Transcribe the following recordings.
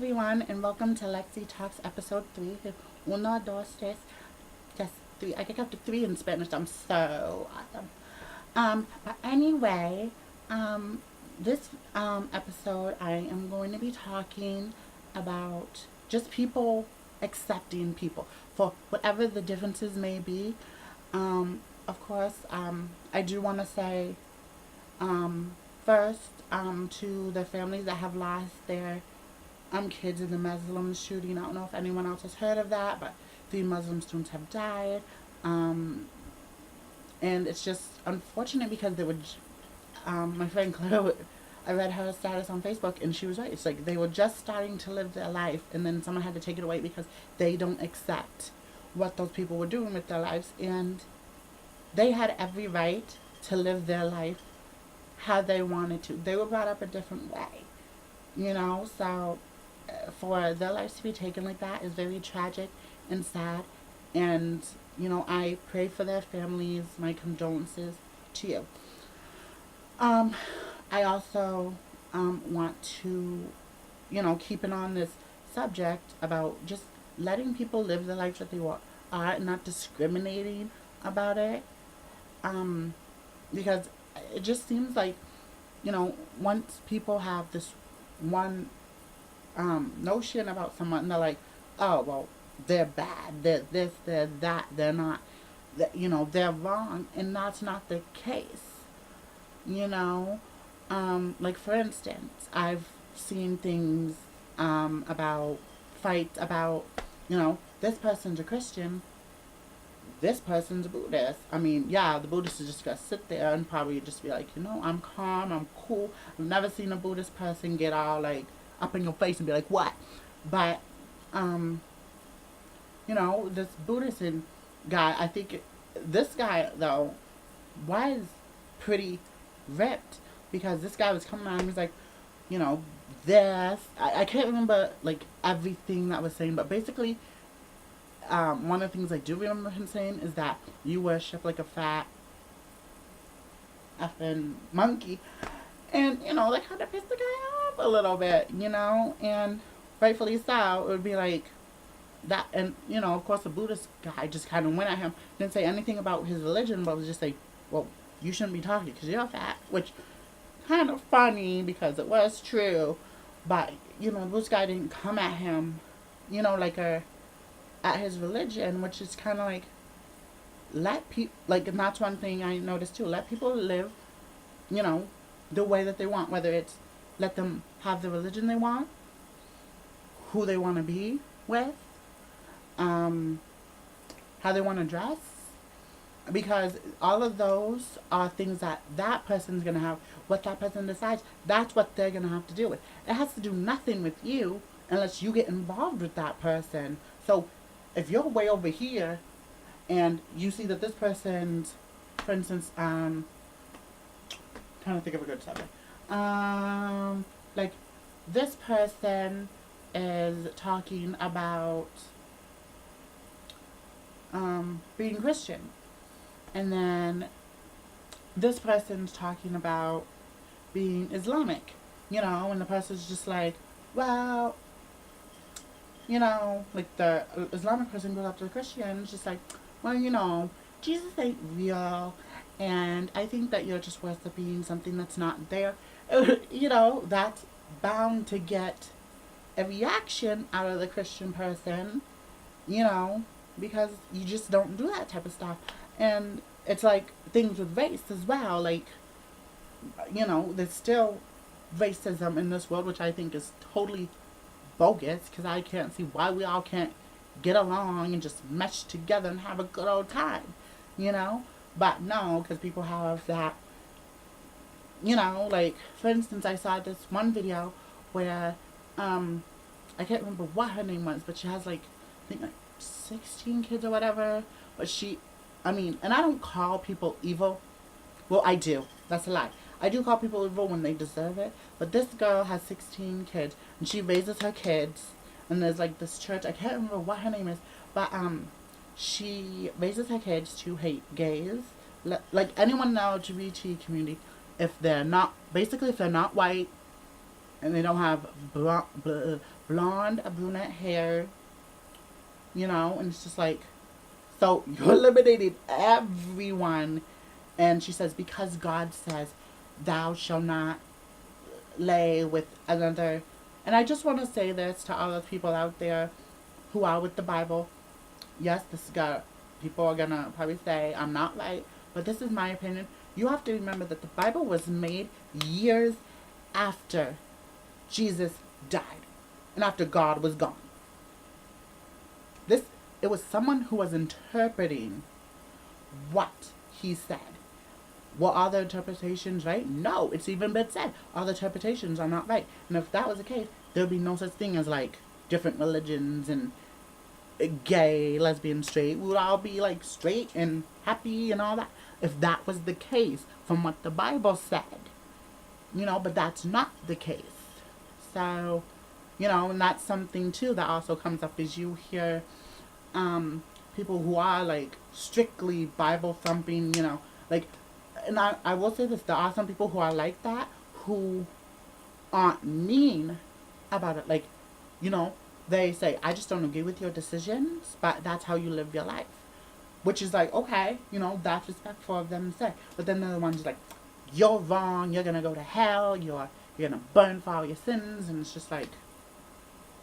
everyone, and welcome to Lexi Talks episode 3. Uno, dos, tres. Just three. I can count to three in Spanish. I'm so awesome. But anyway, this episode, I am going to be talking about just people accepting people for whatever the differences may be. Of course, I do want to say first to the families that have lost their kids in the Muslim shooting. I don't know if anyone else has heard of that, but 3 Muslim students have died. And it's just unfortunate because they would, my friend Claire, I read her status on Facebook and she was right. It's like they were just starting to live their life and then someone had to take it away because they don't accept what those people were doing with their lives. And they had every right to live their life how they wanted to. They were brought up a different way, so for their lives to be taken like that is very tragic and sad. And, I pray for their families, my condolences to you. I also want to, keeping on this subject about just letting people live the life that they are and not discriminating about it. Because it just seems like, once people have this one notion about someone, they're like, oh, well, they're bad, they're this, they're that, they're not, they're wrong. And that's not the case, you know. Like, for instance, I've seen things about fights about, this person's a Christian, this person's a Buddhist. I mean, yeah, the Buddhist is just gonna sit there and probably just be like, I'm calm, I'm cool. I've never seen a Buddhist person get all like up in your face and be like, what? But, this Buddhist guy, I think this guy though was pretty ripped because this guy was coming on and he was like, this. I can't remember like everything that was saying, but basically one of the things I do remember him saying is that you worship like a fat effing monkey. And, that kind of pissed the guy off a little bit, and rightfully so. It would be like that. And, of course, the Buddhist guy just kind of went at him, didn't say anything about his religion, but was just like, well, you shouldn't be talking because you're fat, which kind of funny because it was true. But, this guy didn't come at him, like at his religion, which is kind of like, let people, like, and that's one thing I noticed too, let people live, the way that they want, whether it's let them have the religion they want, who they want to be with, how they want to dress, because all of those are things that that person's going to have. What that person decides, that's what they're going to have to deal with. It has to do nothing with you unless you get involved with that person. So if you're way over here and you see that this person's, for instance, trying to think of a good subject, like this person is talking about being Christian, and then this person's talking about being Islamic, and the person's just like, well, like the Islamic person goes up to the Christian and just like, well, Jesus ain't real, and I think that you're just worshiping something that's not there. That's bound to get a reaction out of the Christian person, because you just don't do that type of stuff. And it's like things with race as well. Like, there's still racism in this world, which I think is totally bogus because I can't see why we all can't get along and just mesh together and have a good old time, But no, because people have that, like, for instance, I saw this one video where, I can't remember what her name was, but she has like, I think like 16 kids or whatever, but and I don't call people evil. Well, I do. That's a lie. I do call people evil when they deserve it. But this girl has 16 kids, and she raises her kids. And there's like this church. I can't remember what her name is, but she raises her kids to hate gays, like anyone in the LGBT community. If they're not, basically, if they're not white, and they don't have blonde, brunette hair, and it's just like, so you eliminated everyone. And she says, because God says, thou shalt not lay with another. And I just want to say this to all those people out there who are with the Bible. Yes, this got people are gonna probably say I'm not right, but this is my opinion. You have to remember that the Bible was made years after Jesus died and after God was gone. This it was someone who was interpreting what he said. Were all the interpretations right? No, it's even been said all the interpretations are not right. And if that was the case, there'd be no such thing as like different religions and gay, lesbian, straight. We would all be like straight and happy and all that if that was the case from what the Bible said. But that's not the case. So, and that's something too that also comes up is you hear people who are like strictly Bible thumping, like, and I will say this, there are some people who are like that who aren't mean about it. Like, they say, I just don't agree with your decisions, but that's how you live your life. Which is like, okay, that's respectful of them to say. But then the ones like, you're wrong, you're gonna go to hell, you're gonna burn for all your sins, and it's just like,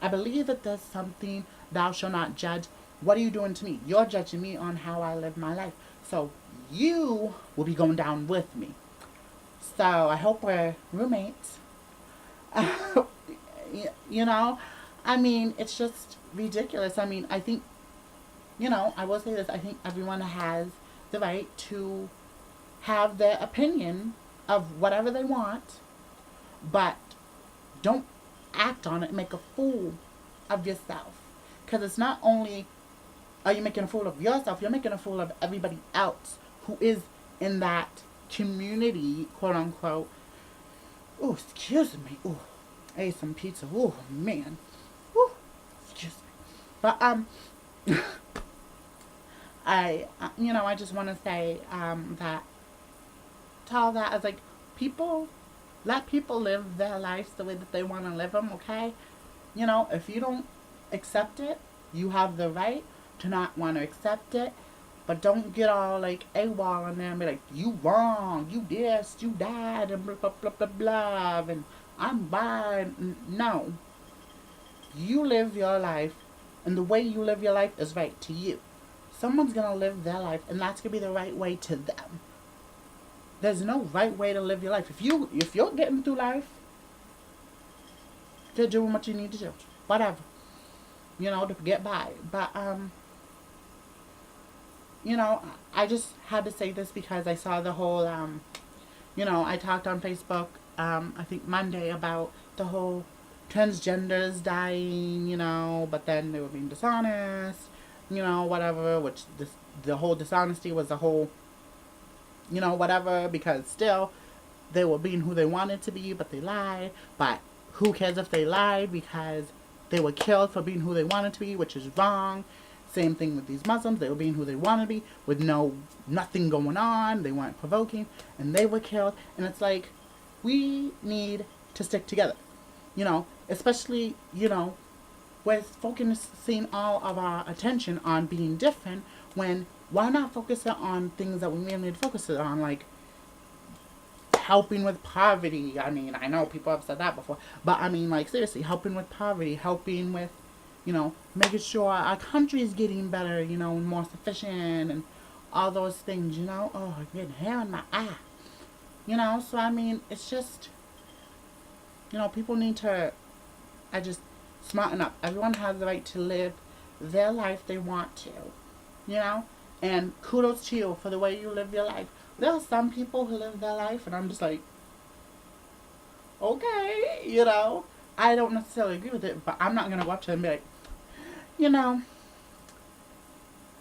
I believe that there's something, thou shalt not judge. What are you doing to me? You're judging me on how I live my life. So you will be going down with me. So I hope we're roommates. I mean, it's just ridiculous. I mean, I think, I will say this. I think everyone has the right to have their opinion of whatever they want, but don't act on it and make a fool of yourself. Because it's not only are you making a fool of yourself, you're making a fool of everybody else who is in that community, quote unquote. Oh, excuse me. Oh, I ate some pizza. Oh, man. Oh, excuse me. But, I just want to say, that to all that, I was like, let people live their lives the way that they want to live them, okay? If you don't accept it, you have the right to not want to accept it, but don't get all like AWOL on there and be like, you wrong, you this, you that, and blah, blah, blah, blah, blah, and I'm bad. No. You live your life, and the way you live your life is right to you. Someone's going to live their life, and that's going to be the right way to them. There's no right way to live your life. If you're getting through life, you're doing what you need to do. Whatever. To get by. But, I just had to say this because I saw the whole, I talked on Facebook, I think Monday about the whole transgenders dying, but then they were being dishonest, whatever, which the whole dishonesty was the whole, whatever, because still they were being who they wanted to be, but they lied. But who cares if they lied, because they were killed for being who they wanted to be, which is wrong. Same thing with these Muslims. They were being who they wanted to be with nothing going on. They weren't provoking, and they were killed. And it's like, we need to stick together, especially, we're focusing all of our attention on being different, when why not focus it on things that we really need to focus it on, like helping with poverty. I mean, I know people have said that before, but I mean, like, seriously, helping with poverty, helping with, making sure our country is getting better, and more sufficient, and all those things, Oh, I'm getting hair in my eye. So I mean, it's just, people need to, smarten up. Everyone has the right to live their life they want to, and kudos to you for the way you live your life. There are some people who live their life, and I'm just like, okay, I don't necessarily agree with it, but I'm not going to go up to them and be like,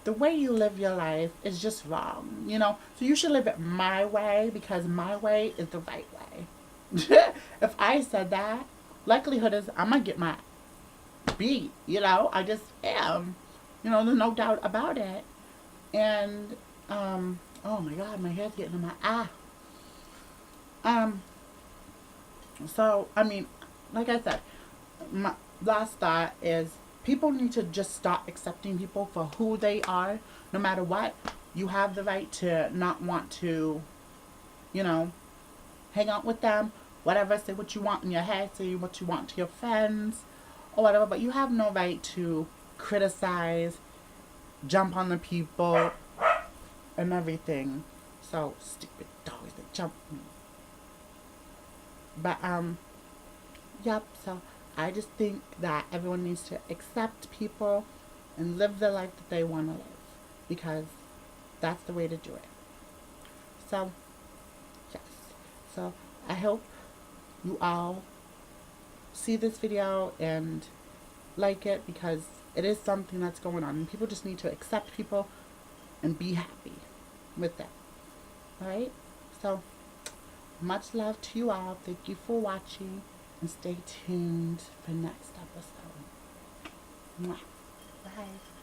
the way you live your life is just wrong, So you should live it my way, because my way is the right way. If I said that, likelihood is I'm going to get my beat, I just am. There's no doubt about it. And, oh my God, my hair's getting in my eye. So, I mean, like I said, my last thought is people need to just stop accepting people for who they are, no matter what. You have the right to not want to, you know, hang out with them, whatever, say what you want in your head, say what you want to your friends, or whatever, but you have no right to criticize, jump on the people, and everything. So stupid dogs that jump me. But yep, so I just think that everyone needs to accept people and live the life that they want to live, because that's the way to do it. So yes, so I hope you all see this video and like it, because it is something that's going on and people just need to accept people and be happy with them. Alright? So much love to you all. Thank you for watching and stay tuned for next episode. Mwah. Bye.